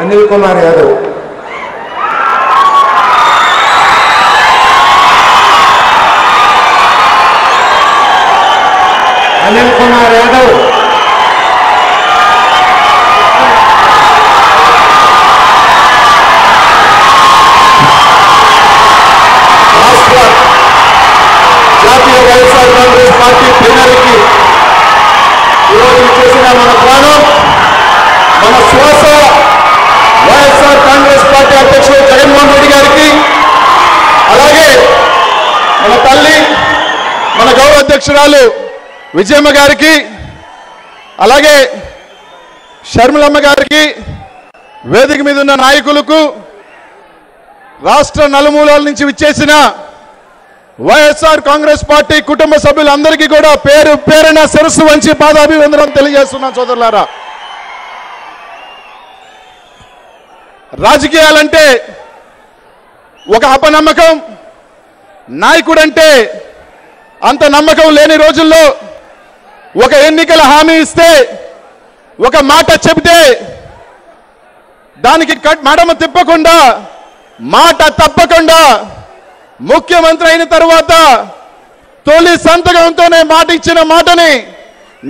అనిల్ కుమార్ యాదవ్. అనిల్ కుమార్ యాదవ్. జాతీయ వైఎస్ఆర్ కాంగ్రెస్ పార్టీ ప్లీనరీకి ఈరోజు చేసిన మన ప్రాణం, మన శ్వాస వైఎస్ఆర్ కాంగ్రెస్ పార్టీ అధ్యక్షుడు జగన్మోహన్ రెడ్డి గారికి, అలాగే మన తల్లి మన గౌరవ అధ్యక్షురాలు విజయమ్మ గారికి, అలాగే షర్మిలమ్మ గారికి, వేదిక మీద ఉన్న నాయకులకు, రాష్ట్ర నలుమూలల నుంచి విచ్చేసిన వైఎస్ఆర్ కాంగ్రెస్ పార్టీ కుటుంబ సభ్యులందరికీ కూడా పేరు పేరున శిరస్సు వంచి పాదాభివందనం తెలియజేస్తున్నాను సోదరులారా. రాజకీయాలంటే ఒక అపనమ్మకం, నాయకుడంటే అంత నమ్మకం లేని రోజుల్లో ఒక ఎన్నికల హామీ ఇస్తే, ఒక మాట చెబితే దానికి మడమ తిప్పకుండా, మాట తప్పకుండా ముఖ్యమంత్రి అయిన తర్వాత తొలి సంతకంతోనే మాట ఇచ్చిన మాటని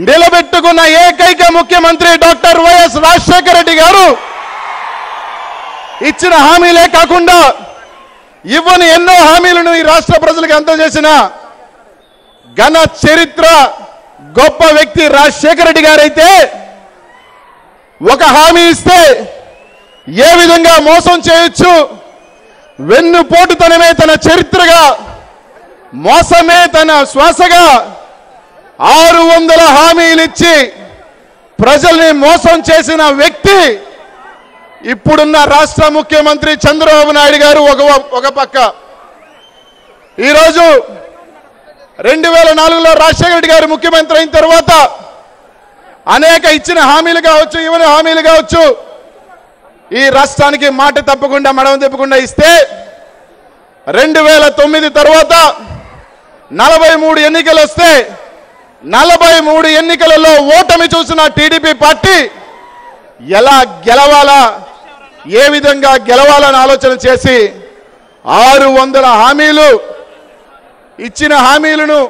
నిలబెట్టుకున్న ఏకైక ముఖ్యమంత్రి డాక్టర్ వైఎస్ రాజశేఖర రెడ్డి గారు ఇచ్చిన హామీలే కాకుండా ఇవ్వని ఎన్నో హామీలను ఈ రాష్ట్ర ప్రజలకు అందజేసిన ఘన చరిత్ర గొప్ప వ్యక్తి రాజశేఖర రెడ్డి గారైతే, ఒక హామీ ఇస్తే ఏ విధంగా మోసం చేయొచ్చు, వెన్నుపోటుతనమే తన చరిత్రగా, మోసమే తన శ్వాసగా 600 హామీలు ఇచ్చి ప్రజల్ని మోసం చేసిన వ్యక్తి ఇప్పుడున్న రాష్ట్ర ముఖ్యమంత్రి చంద్రబాబు నాయుడు గారు ఒక పక్క. ఈరోజు 2004లో రాజశేఖర రెడ్డి గారు ముఖ్యమంత్రి అయిన తర్వాత అనేక ఇచ్చిన హామీలు కావచ్చు, ఇవ్వని హామీలు కావచ్చు, ఈ రాష్ట్రానికి మాట తప్పకుండా మడమ తిప్పకుండా ఇస్తే 2009 తర్వాత 43 ఎన్నికలు వస్తే 43 ఎన్నికలలో ఓటమి చూసిన టీడీపీ పార్టీ ఎలా గెలవాలా, ఏ విధంగా గెలవాలని ఆలోచన చేసి 600 హామీలు ఇచ్చిన హామీలను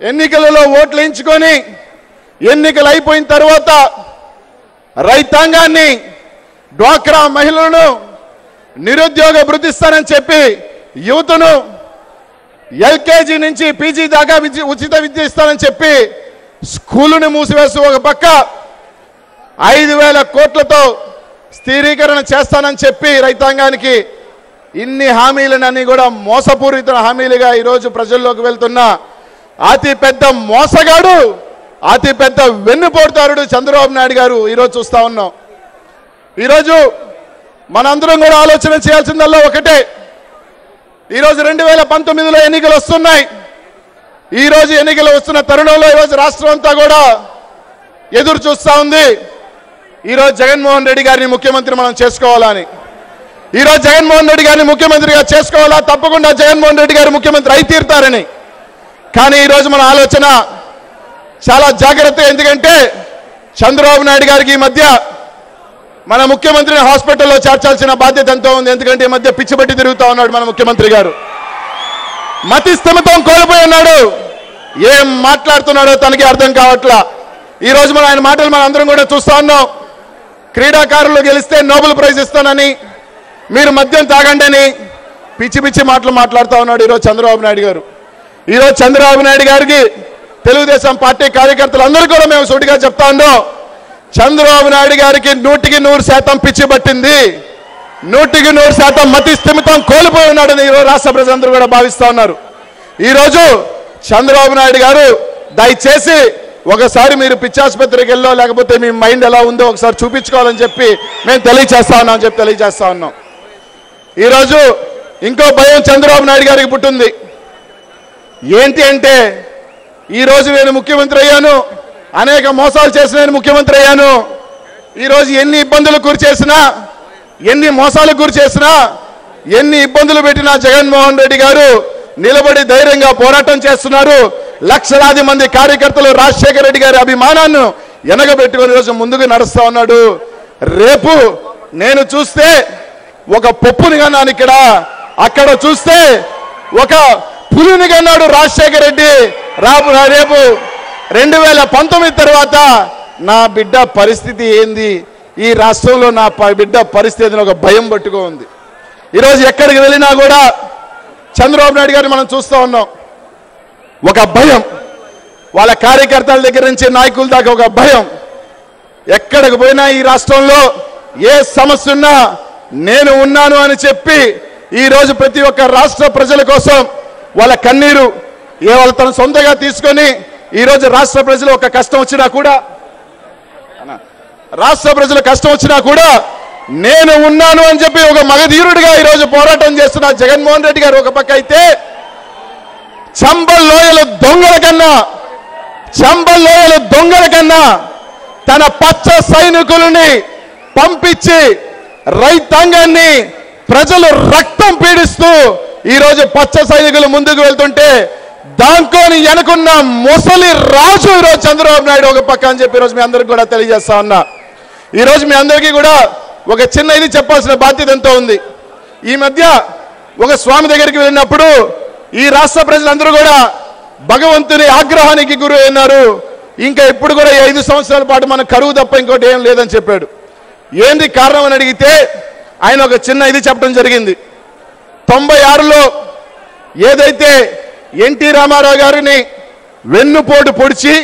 ఎన్నికలలో ఓట్లు వేయించుకొని ఎన్నికలు అయిపోయిన తర్వాత రైతాంగాన్ని, డ్వాక్రా మహిళలను నిరుద్యోగ భృతి ఇస్తానని చెప్పి యువతను ఎల్కేజీ నుంచి పీజీ దాకా ఉచిత విద్య ఇస్తానని చెప్పి స్కూలుని మూసివేస్తూ ఒక పక్క 5,000 కోట్లతో స్థిరీకరణ చేస్తానని చెప్పి రైతాంగానికి ఇన్ని హామీలన్నీ కూడా మోసపూరిత హామీలుగా ఈరోజు ప్రజల్లోకి వెళ్తున్న అతి పెద్ద మోసగాడు, అతి పెద్ద వెన్నుపోటుదారుడు చంద్రబాబు నాయుడు గారు ఈరోజు చూస్తా ఉన్నాం. ఈరోజు మనందరం కూడా ఆలోచన చేయాల్సిందల్లా ఒకటే. ఈరోజు 2019లో ఎన్నికలు వస్తున్నాయి. ఈరోజు ఎన్నికలు వస్తున్న తరుణంలో ఈరోజు రాష్ట్రం అంతా కూడా ఎదురు చూస్తూ ఉంది. ఈరోజు జగన్మోహన్ రెడ్డి గారిని ముఖ్యమంత్రి మనం చేసుకోవాలని. ఈరోజు జగన్మోహన్ రెడ్డి గారిని ముఖ్యమంత్రిగా చేసుకోవాలా, తప్పకుండా జగన్మోహన్ రెడ్డి గారు ముఖ్యమంత్రి అయి తీరుతారని. కానీ ఈరోజు మన ఆలోచన చాలా జాగ్రత్త. ఎందుకంటే చంద్రబాబు నాయుడు గారికి ఈ మధ్య మన ముఖ్యమంత్రిని హాస్పిటల్లో చేర్చాల్సిన బాధ్యత ఎంతో ఉంది. ఎందుకంటే ఈ మధ్య పిచ్చిబట్టి తిరుగుతూ ఉన్నాడు మన ముఖ్యమంత్రి గారు. మతి స్థిమితం కోల్పోయి ఉన్నాడు. ఏం మాట్లాడుతున్నాడో తనకి అర్థం కావట్లా. ఈరోజు మన ఆయన మాటలు మనం అందరం కూడా చూస్తూ ఉన్నాం. క్రీడాకారులు గెలిస్తే నోబెల్ ప్రైజ్ ఇస్తానని, మీరు మద్యం తాగండి అని పిచ్చి పిచ్చి మాటలు మాట్లాడుతూ ఉన్నాడు ఈరోజు చంద్రబాబు నాయుడు గారు. ఈరోజు చంద్రబాబు నాయుడు గారికి తెలుగుదేశం పార్టీ కార్యకర్తలందరూ కూడా మేము సూటిగా చెప్తా ఉన్నాం, చంద్రబాబు నాయుడు గారికి 100% పిచ్చి పట్టింది, 100% మతి స్థిమితం కోల్పోయి ఉన్నాడని ఈరోజు రాష్ట్ర ప్రజలందరూ కూడా భావిస్తూ ఉన్నారు. ఈరోజు చంద్రబాబు నాయుడు గారు దయచేసి ఒకసారి మీరు పిచ్చాసుపత్రికి వెళ్ళో, లేకపోతే మీ మైండ్ ఎలా ఉందో ఒకసారి చూపించుకోవాలని చెప్పి మేము తెలియజేస్తా ఉన్నాం. ఈరోజు ఇంకో భయం చంద్రబాబు నాయుడు గారికి పుట్టింది. ఏంటి అంటే, ఈరోజు నేను ముఖ్యమంత్రి అయ్యాను, అనేక మోసాలు చేసిన నేను ముఖ్యమంత్రి అయ్యాను, ఈరోజు ఎన్ని ఇబ్బందులు గురి చేసినా, ఎన్ని మోసాలకు గురి చేసినా, ఎన్ని ఇబ్బందులు పెట్టినా జగన్మోహన్ రెడ్డి గారు నిలబడి ధైర్యంగా పోరాటం చేస్తున్నారు. లక్షలాది మంది కార్యకర్తలు రాజశేఖర రెడ్డి గారి అభిమానాన్ని ఎనగబెట్టుకుని ఈరోజు ముందుకు నడుస్తూ ఉన్నాడు. రేపు నేను చూస్తే ఒక పప్పుని కన్నాను ఇక్కడ, అక్కడ చూస్తే ఒక పులిని కన్నాడు రాజశేఖర రెడ్డి. రేపు 2019 తర్వాత నా బిడ్డ పరిస్థితి ఏంది, ఈ రాష్ట్రంలో నా బిడ్డ పరిస్థితిని ఒక భయం పట్టుకో ఉంది. ఈరోజు ఎక్కడికి వెళ్ళినా కూడా చంద్రబాబు నాయుడు గారిని మనం చూస్తూ ఉన్నాం. ఒక భయం, వాళ్ళ కార్యకర్తల దగ్గర నుంచి నాయకుల దాకా ఒక భయం. ఎక్కడికి పోయినా ఈ రాష్ట్రంలో ఏ సమస్య ఉన్నా నేను ఉన్నాను అని చెప్పి ఈరోజు ప్రతి ఒక్క రాష్ట్ర ప్రజల కోసం వాళ్ళ కన్నీరు వాళ్ళ తన సొంతగా తీసుకొని ఈరోజు రాష్ట్ర ప్రజలు ఒక కష్టం వచ్చినా కూడా నేను ఉన్నాను అని చెప్పి ఒక మగధీరుడిగా ఈరోజు పోరాటం చేస్తున్న జగన్మోహన్ రెడ్డి గారు ఒక పక్క అయితే, చంబల్ లోయల దొంగల కన్నా తన పచ్చ సైనికులని పంపించి రైతాంగాన్ని ప్రజలు రక్తం పీడిస్తూ ఈరోజు పచ్చ సైనికులు ముందుకు వెళ్తుంటే దాంట్లోని వెనుకున్న ముసలి రాజు ఈరోజు చంద్రబాబు నాయుడు ఒక పక్క అని చెప్పి ఈరోజు మీ అందరికి కూడా తెలియజేస్తా ఉన్నా. ఈరోజు మీ అందరికీ కూడా ఒక చిన్న ఇది చెప్పాల్సిన బాధ్యత ఎంతో ఉంది. ఈ మధ్య ఒక స్వామి దగ్గరికి వెళ్ళినప్పుడు ఈ రాష్ట్ర ప్రజలందరూ కూడా భగవంతుని ఆగ్రహానికి గురి అయినారు. ఇంకా ఇప్పుడు కూడా 5 సంవత్సరాల పాటు మన కరువు తప్ప ఇంకోటి ఏం లేదని చెప్పాడు. ఏంది కారణం అని అడిగితే ఆయన ఒక చిన్న ఇది చెప్పడం జరిగింది. 96లో ఏదైతే ఎన్టీ రామారావు గారిని వెన్నుపోటు పొడిచి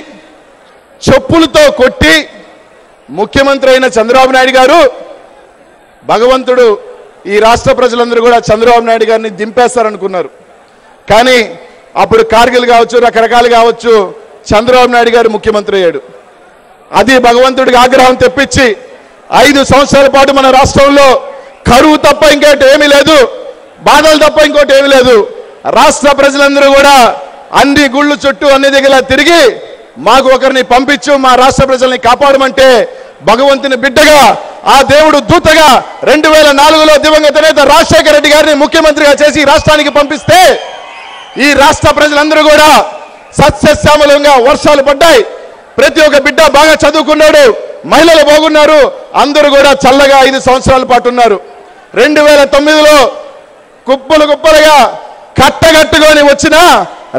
చెప్పులతో కొట్టి ముఖ్యమంత్రి అయిన చంద్రబాబు నాయుడు గారు, భగవంతుడు ఈ రాష్ట్ర ప్రజలందరూ కూడా చంద్రబాబు నాయుడు గారిని దింపేస్తారనుకున్నారు. కానీ అప్పుడు కార్గిల్ కావచ్చు, రకరకాలు కావచ్చు, చంద్రబాబు నాయుడు గారు ముఖ్యమంత్రి అయ్యాడు. అది భగవంతుడికి ఆగ్రహం తెప్పించి 5 సంవత్సరాల పాటు మన రాష్ట్రంలో కరువు తప్ప ఇంకోటి ఏమీ లేదు, బాధలు తప్ప ఇంకోటి ఏమీ లేదు. రాష్ట్ర ప్రజలందరూ కూడా అన్ని గుళ్ళు చుట్టూ అన్ని దగ్గర తిరిగి మాకు ఒకరిని పంపించు, మా రాష్ట్ర ప్రజల్ని కాపాడమంటే భగవంతుని బిడ్డగా, ఆ దేవుడు దూతగా 2004లో దివంగత నేత రాజశేఖర రెడ్డి గారిని ముఖ్యమంత్రిగా చేసి రాష్ట్రానికి పంపిస్తే ఈ రాష్ట్ర ప్రజలందరూ కూడా సస్యశ్యామలంగా వర్షాలు పడ్డాయి. ప్రతి ఒక్క బిడ్డ బాగా చదువుకున్నాడు, మహిళలు బాగున్నారు, అందరూ కూడా చల్లగా 5 సంవత్సరాల పాటు ఉన్నారు. 2009లో కుప్పలుగా కట్టగట్టుకొని వచ్చిన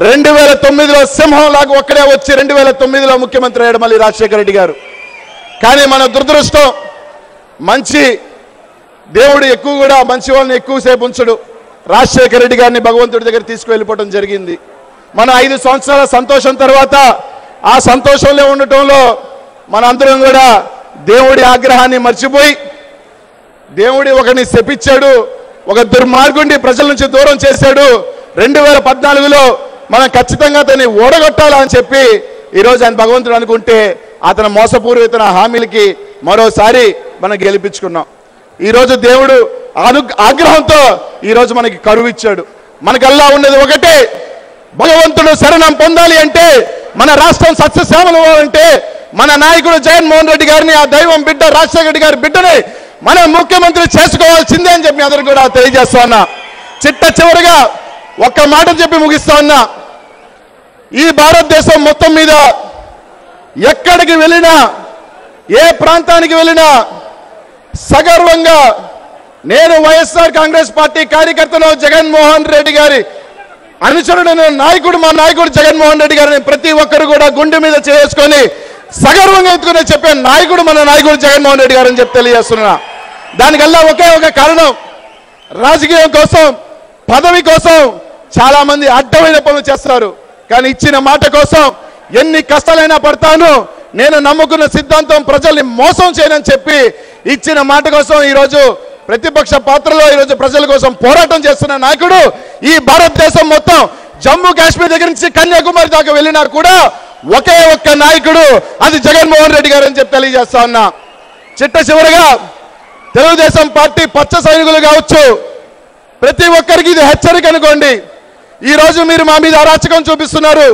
2009లో సింహంలాగా ఒక్కడే వచ్చి 2009లో ముఖ్యమంత్రి అయ్యాడు మళ్ళీ రాజశేఖర రెడ్డి గారు. కానీ మన దురదృష్టం, మంచి దేవుడు ఎక్కువ కూడా మంచి వాళ్ళని ఎక్కువసేపు ఉంచడు. రాజశేఖర రెడ్డి గారిని భగవంతుడి దగ్గర తీసుకువెళ్ళిపోవడం జరిగింది. మన 5 సంవత్సరాల సంతోషం తర్వాత ఆ సంతోషంలో ఉండటంలో మనందరం కూడా దేవుడి ఆగ్రహాన్ని మర్చిపోయి, దేవుడి ఒకరిని శపించాడు, ఒక దుర్మార్గుడిని ప్రజల నుంచి దూరం చేశాడు. 2014లో మనం ఖచ్చితంగా అతన్ని ఓడగొట్టాలని చెప్పి ఈరోజు ఆయన భగవంతుడు అనుకుంటే అతని మోసపూరిత హామీలకి మరోసారి మనం గెలిపించుకున్నాం. ఈరోజు దేవుడు ఆగ్రహంతో ఈరోజు మనకి కరువు ఇచ్చాడు. మనకల్లా ఉన్నది ఒకటే, భగవంతుడు శరణం పొందాలి అంటే, మన రాష్ట్రం సస్యశ్యామలం అవ్వాలంటే మన నాయకుడు జగన్మోహన్ రెడ్డి గారిని, ఆ దైవం బిడ్డ రాజశేఖర రెడ్డి గారి బిడ్డని మనం ముఖ్యమంత్రి చేసుకోవాల్సిందే అని చెప్పి అందరూ కూడా తెలియజేస్తా ఉన్నా. చివరిగా ఒక్క మాట చెప్పి ముగిస్తా ఉన్నా. ఈ భారతదేశం మొత్తం మీద ఎక్కడికి వెళ్ళినా, ఏ ప్రాంతానికి వెళ్ళినా సగర్వంగా నేను వైఎస్ఆర్ కాంగ్రెస్ పార్టీ కార్యకర్తను, జగన్మోహన్ రెడ్డి గారి అనుచరుడైన నాయకుడు, మా నాయకుడు జగన్మోహన్ రెడ్డి గారిని ప్రతి ఒక్కరు కూడా గుండె మీద చేసుకొని సగర్వంగా ఎత్తుకునే చెప్పే నాయకుడు మన నాయకుడు జగన్మోహన్ రెడ్డి గారు అని చెప్పి తెలియజేస్తున్నా. దానికల్లా ఒకే ఒక కారణం, రాజకీయం కోసం, పదవి కోసం చాలా మంది అడ్డమైన పనులు చేస్తారు. కానీ ఇచ్చిన మాట కోసం ఎన్ని కష్టాలైనా పడతాను, నేను నమ్ముకున్న సిద్ధాంతం ప్రజల్ని మోసం చేయనని చెప్పి ఇచ్చిన మాట కోసం ఈరోజు ప్రతిపక్ష పాత్రలో ఈరోజు ప్రజల కోసం పోరాటం చేస్తున్న నాయకుడు ఈ భారతదేశం మొత్తం జమ్మూ కాశ్మీర్ దగ్గర నుంచి కన్యాకుమారి దాకా వెళ్ళినా కూడా ఒకే ఒక్క నాయకుడు, అది జగన్మోహన్ రెడ్డి గారు అని చెప్పి తెలియజేస్తా ఉన్నా. చివరిగా తెలుగుదేశం పార్టీ పచ్చ సైనికులు కావచ్చు, ప్రతి ఒక్కరికి ఇది హెచ్చరిక అనుకోండి. ఈ రోజు మీరు మా మీద అరాచకం చూపిస్తున్నారు,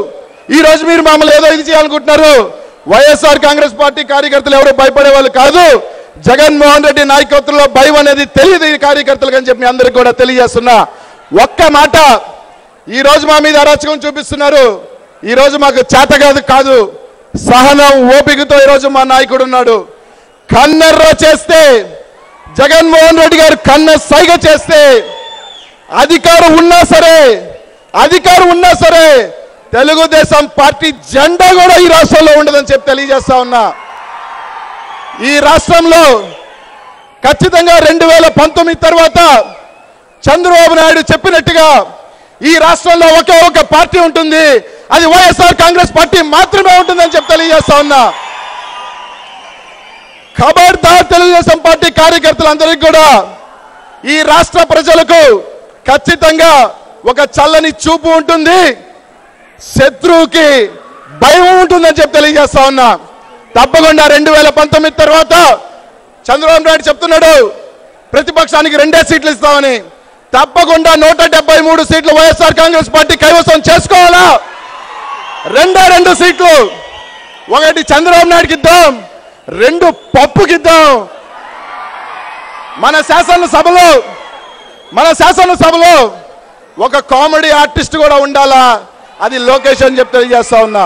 ఈ రోజు మీరు మమ్మల్ని ఏదో ఇది చేయాలనుకుంటున్నారు. వైఎస్ఆర్ కాంగ్రెస్ పార్టీ కార్యకర్తలు ఎవరు భయపడే వాళ్ళు కాదు. జగన్మోహన్ రెడ్డి నాయకత్వంలో భయం అనేది తెలియదు ఈ కార్యకర్తలకు అని చెప్పి అందరికి కూడా తెలియజేస్తున్నా. ఒక్క మాట, ఈ రోజు మా మీద అరాచకం చూపిస్తున్నారు, ఈ రోజు మాకు చేతగాదు కాదు, సహనం ఓపికతో ఈరోజు మా నాయకుడు ఉన్నాడు. కన్నెర్ర చేస్తే జగన్మోహన్ రెడ్డి గారు కన్న సైగ చేస్తే అధికారం ఉన్నా సరే తెలుగుదేశం పార్టీ జెండా కూడా ఈ రాష్ట్రంలో ఉండదని చెప్పి తెలియజేస్తా ఉన్నా. ఈ రాష్ట్రంలో ఖచ్చితంగా 2019 తర్వాత చంద్రబాబు నాయుడు చెప్పినట్టుగా ఈ రాష్ట్రంలో ఒకే ఒక పార్టీ ఉంటుంది, అది వైఎస్ఆర్ కాంగ్రెస్ పార్టీ మాత్రమే ఉంటుందని చెప్పి తెలియజేస్తా ఉన్నా. ఖబర్దార్ తెలుగుదేశం పార్టీ కార్యకర్తలందరికీ కూడా ఈ రాష్ట్ర ప్రజలకు ఖచ్చితంగా ఒక చల్లని చూపు ఉంటుంది, శత్రువుకి భయం ఉంటుందని చెప్పి తెలియజేస్తా ఉన్నా. తప్పకుండా 2019 తర్వాత చంద్రబాబు నాయుడు చెప్తున్నాడు ప్రతిపక్షానికి 2 సీట్లు ఇస్తామని. తప్పకుండా 173 సీట్లు వైఎస్ఆర్ కాంగ్రెస్ పార్టీ కైవసం చేసుకోవాలా. 2 సీట్లు, ఒకటి చంద్రబాబు నాయుడుకి ఇద్దాం, 2 పప్పుకి ఇద్దాం. మన శాసనసభలో ఒక కామెడీ ఆర్టిస్ట్ కూడా ఉండాలా, అది లోకేష్ అని చెప్పి తెలియజేస్తా ఉన్నా.